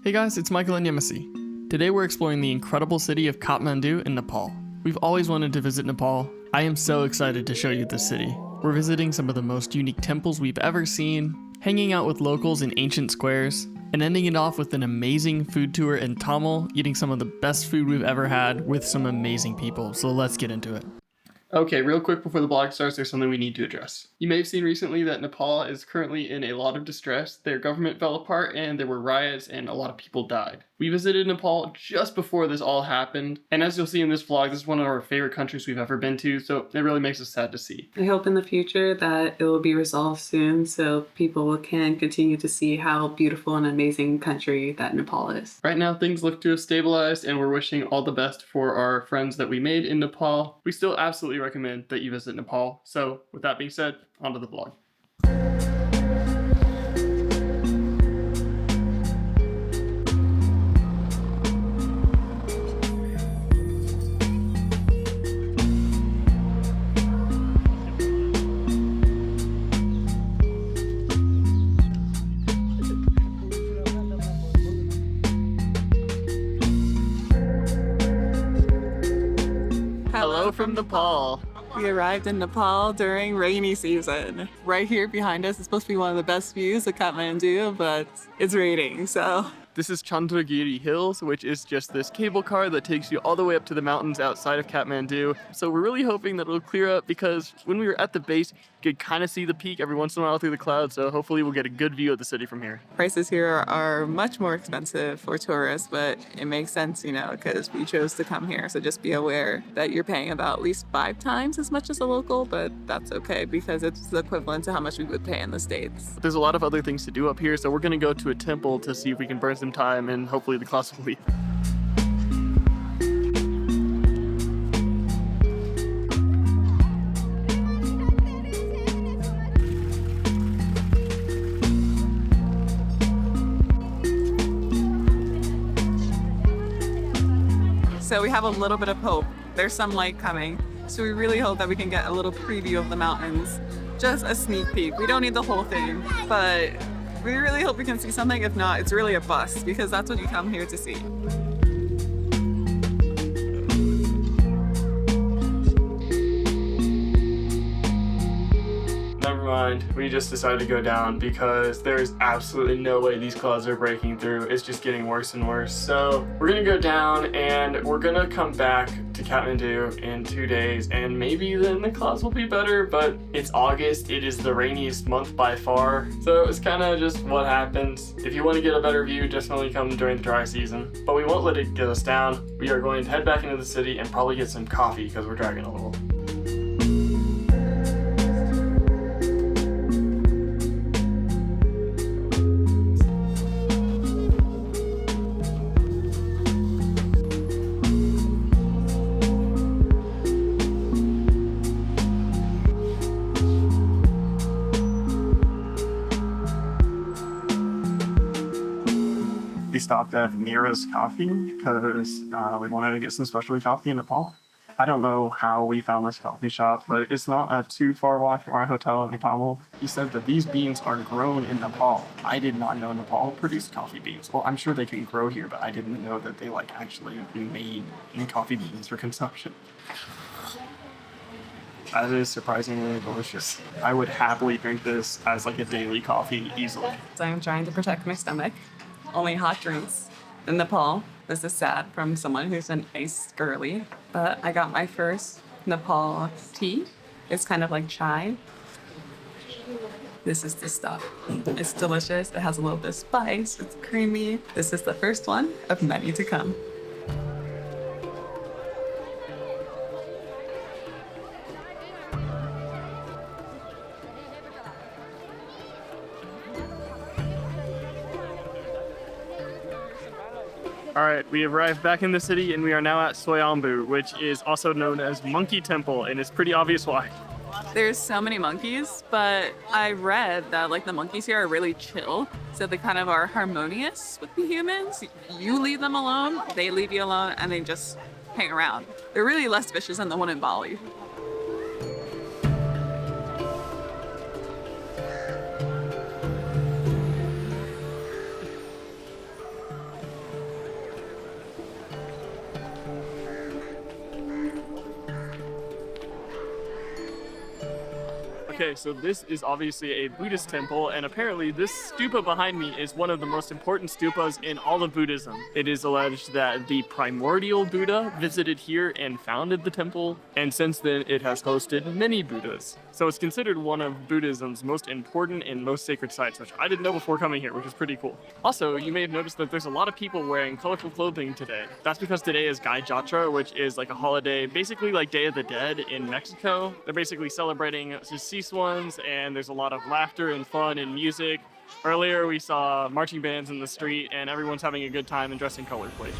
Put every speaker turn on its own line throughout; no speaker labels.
Hey guys, it's Michael and Yemisi. Today we're exploring the incredible city of Kathmandu in Nepal. We've always wanted to visit Nepal. I am so excited to show you this city. We're visiting some of the most unique temples we've ever seen, hanging out with locals in ancient squares, and ending it off with an amazing food tour in Thamel, eating some of the best food we've ever had with some amazing people. So let's get into it. Okay, real quick before the vlog starts, there's something we need to address. You may have seen recently that Nepal is currently in a lot of distress. Their government fell apart and there were riots and a lot of people died. We visited Nepal just before this all happened, and as you'll see in this vlog, this is one of our favorite countries we've ever been to, so it really makes us sad to see.
I hope in the future that it will be resolved soon so people can continue to see how beautiful and amazing country that Nepal is.
Right now things look to have stabilized and we're wishing all the best for our friends that we made in Nepal. We still absolutely recommend that you visit Nepal. So with that being said, onto the vlog. Hello from Nepal.
We arrived in Nepal during rainy season. Right here behind us is supposed to be one of the best views of Kathmandu, but it's raining, so.
This is Chandragiri Hills, which is just this cable car that takes you all the way up to the mountains outside of Kathmandu. So we're really hoping that it'll clear up because when we were at the base, you could kind of see the peak every once in a while through the clouds. So hopefully we'll get a good view of the city from here.
Prices here are much more expensive for tourists, but it makes sense, because we chose to come here. So just be aware that you're paying about at least 5 times as much as a local, but that's okay because it's the equivalent to how much we would pay in the States.
There's a lot of other things to do up here, so we're gonna go to a temple to see if we can burn some time and hopefully the class will leave.
So we have a little bit of hope. There's some light coming. So we really hope that we can get a little preview of the mountains. Just a sneak peek. We don't need the whole thing, but we really hope we can see something. If not, it's really a bust because that's what you come here to see.
Never mind, we just decided to go down because there's absolutely no way these clouds are breaking through. It's just getting worse and worse. So we're gonna go down and we're gonna come back to Kathmandu in 2 days and maybe then the clouds will be better, but it's August. It is the rainiest month by far. So it's kind of just what happens. If you want to get a better view, definitely come during the dry season. But we won't let it get us down. We are going to head back into the city and probably get some coffee because we're dragging a little. We stopped at Mira's coffee because we wanted to get some specialty coffee in Nepal. I don't know how we found this coffee shop, but it's not too far walk from our hotel in Thamel. He said that these beans are grown in Nepal. I did not know Nepal produced coffee beans. Well, I'm sure they can grow here, but I didn't know that they actually made coffee beans for consumption. That is surprisingly delicious. I would happily drink this as a daily coffee easily.
So I'm trying to protect my stomach. Only hot drinks in Nepal. This is sad from someone who's an ice girly. But I got my first Nepal tea. It's kind of like chai. This is the stuff. It's delicious. It has a little bit of spice. It's creamy. This is the first one of many to come.
Alright, we arrived back in the city and we are now at Swayambhu, which is also known as Monkey Temple, and it's pretty obvious why.
There's so many monkeys, but I read that the monkeys here are really chill, so they kind of are harmonious with the humans. You leave them alone, they leave you alone, and they just hang around. They're really less vicious than the one in Bali.
Okay, so this is obviously a Buddhist temple, and apparently this stupa behind me is one of the most important stupas in all of Buddhism. It is alleged that the primordial Buddha visited here and founded the temple, and since then it has hosted many Buddhas. So it's considered one of Buddhism's most important and most sacred sites, which I didn't know before coming here, which is pretty cool. Also, you may have noticed that there's a lot of people wearing colorful clothing today. That's because today is Gai Jatra, which is like a holiday, basically like Day of the Dead in Mexico. They're basically celebrating deceased ones, and there's a lot of laughter and fun and music. Earlier we saw marching bands in the street, and everyone's having a good time and dressing colorfully.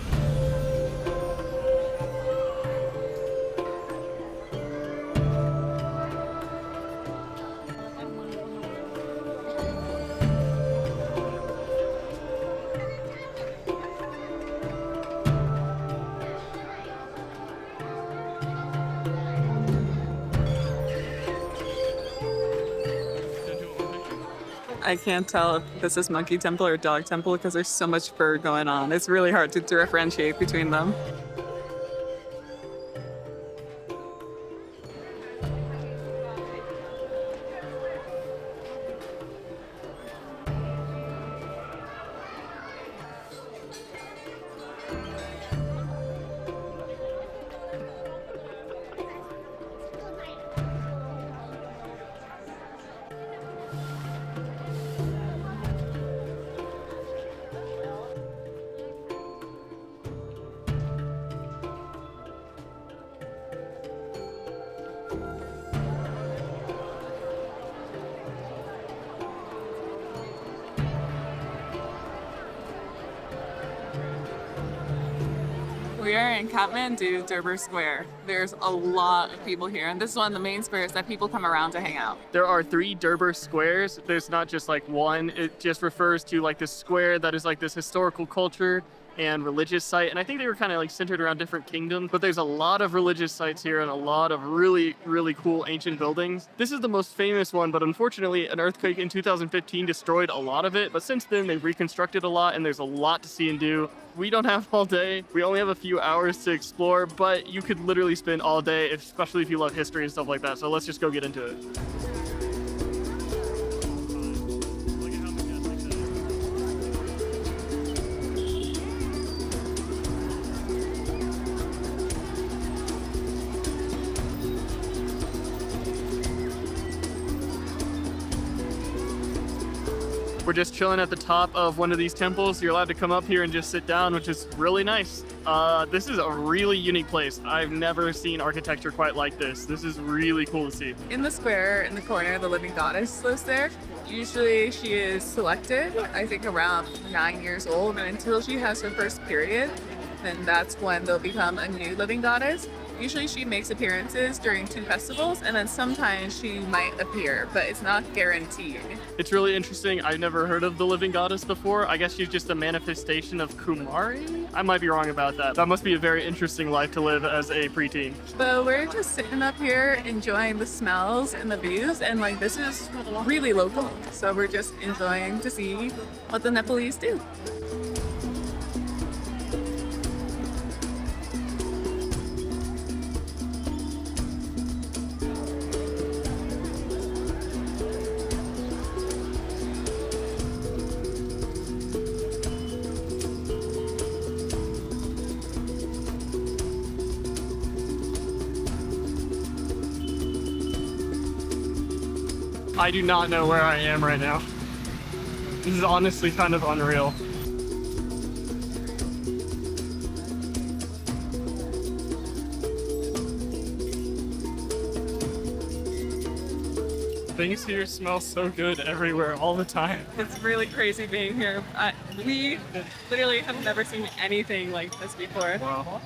I can't tell if this is monkey temple or dog temple because there's so much fur going on. It's really hard to differentiate between them. We are in Kathmandu, Durbar Square. There's a lot of people here, and this is one of the main squares that people come around to hang out.
There are 3 Durbar squares. There's not just like one. It just refers to like this square that is like this historical culture and religious site, and I think they were kind of like centered around different kingdoms, but there's a lot of religious sites here and a lot of really cool ancient buildings. This is the most famous one, but unfortunately an earthquake in 2015 destroyed a lot of it, but since then they've reconstructed a lot and there's a lot to see and do. We don't have all day. We only have a few hours to explore, but you could literally spend all day, especially if you love history and stuff like that. So let's just go get into it. We're just chilling at the top of one of these temples. You're allowed to come up here and just sit down, which is really nice. This is a really unique place. I've never seen architecture quite like this. This is really cool to see.
In the square, in the corner, the living goddess lives there. Usually she is selected, I think around 9 years old, and until she has her first period, then that's when they'll become a new living goddess. Usually she makes appearances during 2 festivals, and then sometimes she might appear, but it's not guaranteed.
It's really interesting. I've never heard of the living goddess before. I guess she's just a manifestation of Kumari? I might be wrong about that. That must be a very interesting life to live as a preteen.
But we're just sitting up here enjoying the smells and the views, and like this is really local. So we're just enjoying to see what the Nepalese do.
I do not know where I am right now. This is honestly kind of unreal. Things here smell so good everywhere all the time.
It's really crazy being here. We literally have never seen anything like this before.
Wow.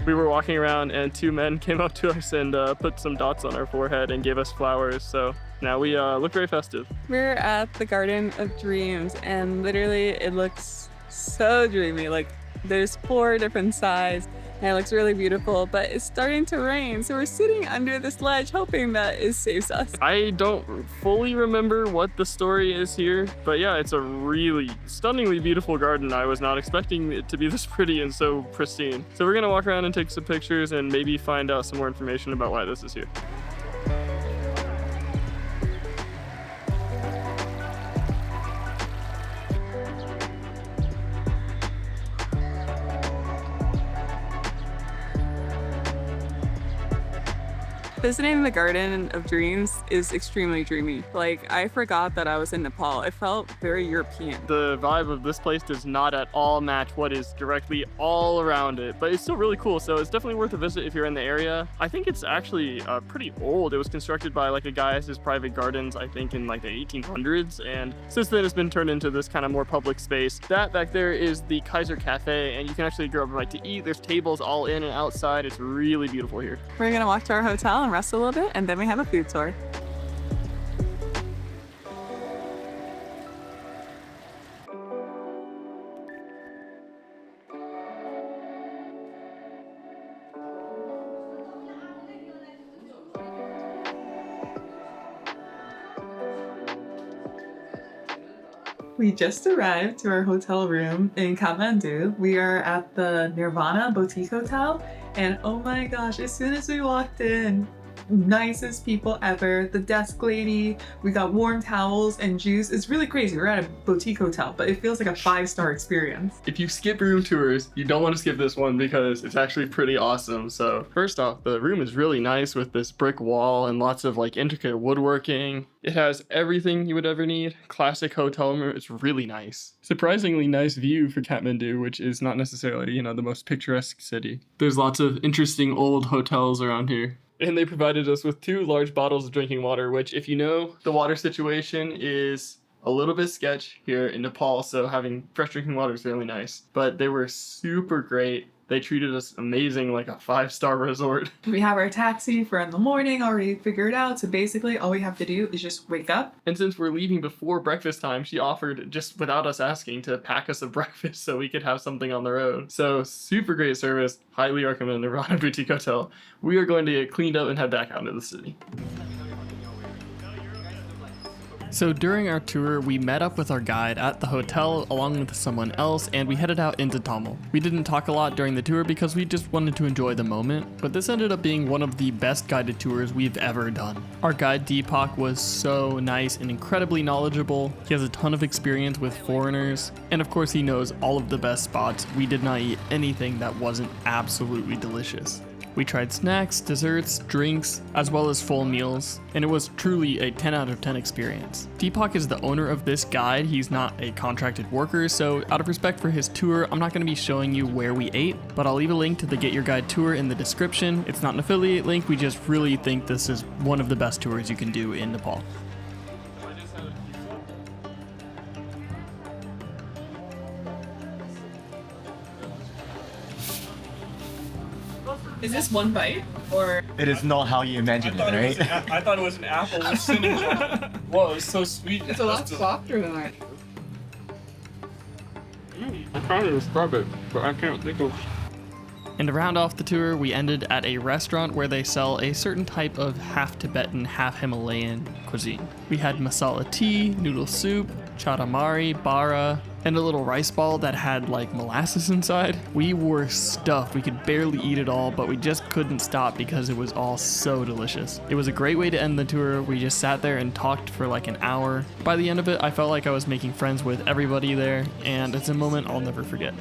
We were walking around and 2 men came up to us and put some dots on our forehead and gave us flowers. So now we look very festive.
We're at the Garden of Dreams, and literally it looks so dreamy. Like there's 4 different sides, And it looks really beautiful, but it's starting to rain, so we're sitting under this ledge hoping that it saves us.
I don't fully remember what the story is here, but yeah, it's a really stunningly beautiful garden. I was not expecting it to be this pretty and so pristine. So we're gonna walk around and take some pictures and maybe find out some more information about why this is here.
Visiting the Garden of Dreams is extremely dreamy. Like, I forgot that I was in Nepal. It felt very European.
The vibe of this place does not at all match what is directly all around it, but it's still really cool, so it's definitely worth a visit if you're in the area. I think it's actually pretty old. It was constructed by like a guy as his private gardens, I think in like the 1800s, and since then it's been turned into this kind of more public space. That back there is the Kaiser Cafe, and you can actually go over to eat. There's tables all in and outside. It's really beautiful here.
We're gonna walk to our hotel and rest a little bit, and then we have a food tour. We just arrived to our hotel room in Kathmandu. We are at the Nirvana Boutique Hotel, and oh my gosh, as soon as we walked in, nicest people ever. The desk lady, we got warm towels and juice. It's really crazy. We're at a boutique hotel, but it feels like a 5-star experience.
If you skip room tours, you don't want to skip this one because it's actually pretty awesome. So first off, the room is really nice with this brick wall and lots of like intricate woodworking. It has everything you would ever need. Classic hotel room. It's really nice. Surprisingly nice view for Kathmandu, which is not necessarily, you know, the most picturesque city. There's lots of interesting old hotels around here. And they provided us with 2 large bottles of drinking water, which, if you know, the water situation is a little bit sketch here in Nepal, so having fresh drinking water is really nice. But they were super great. They treated us amazing, like a 5-star resort.
We have our taxi for in the morning already figured out, so basically all we have to do is just wake up.
And since we're leaving before breakfast time, she offered, just without us asking, to pack us a breakfast so we could have something on the road. So super great service. Highly recommend Nirvana Boutique Hotel. We are going to get cleaned up and head back out into the city. So during our tour, we met up with our guide at the hotel along with someone else, and we headed out into Thamel. We didn't talk a lot during the tour because we just wanted to enjoy the moment, but this ended up being one of the best guided tours we've ever done. Our guide Deepak was so nice and incredibly knowledgeable. He has a ton of experience with foreigners, and of course he knows all of the best spots. We did not eat anything that wasn't absolutely delicious. We tried snacks, desserts, drinks, as well as full meals, and it was truly a 10 out of 10 experience. Deepak is the owner of this guide. He's not a contracted worker, so out of respect for his tour, I'm not going to be showing you where we ate, but I'll leave a link to the Get Your Guide tour in the description. It's not an affiliate link, we just really think this is one of the best tours you can do in Nepal.
Is this one bite, or?
It is not how you imagine it, right?
I thought it was an apple with cinnamon. Whoa, it's so sweet.
It's a lot softer than that.
I tried to describe it, but I can't think of. And to round off the tour, we ended at a restaurant where they sell a certain type of half Tibetan, half Himalayan cuisine. We had masala tea, noodle soup, chatamari, bara, and a little rice ball that had like molasses inside. We were stuffed. We could barely eat it all, but we just couldn't stop because it was all so delicious. It was a great way to end the tour. We just sat there and talked for like an hour. By the end of it, I felt like I was making friends with everybody there, and it's a moment I'll never forget.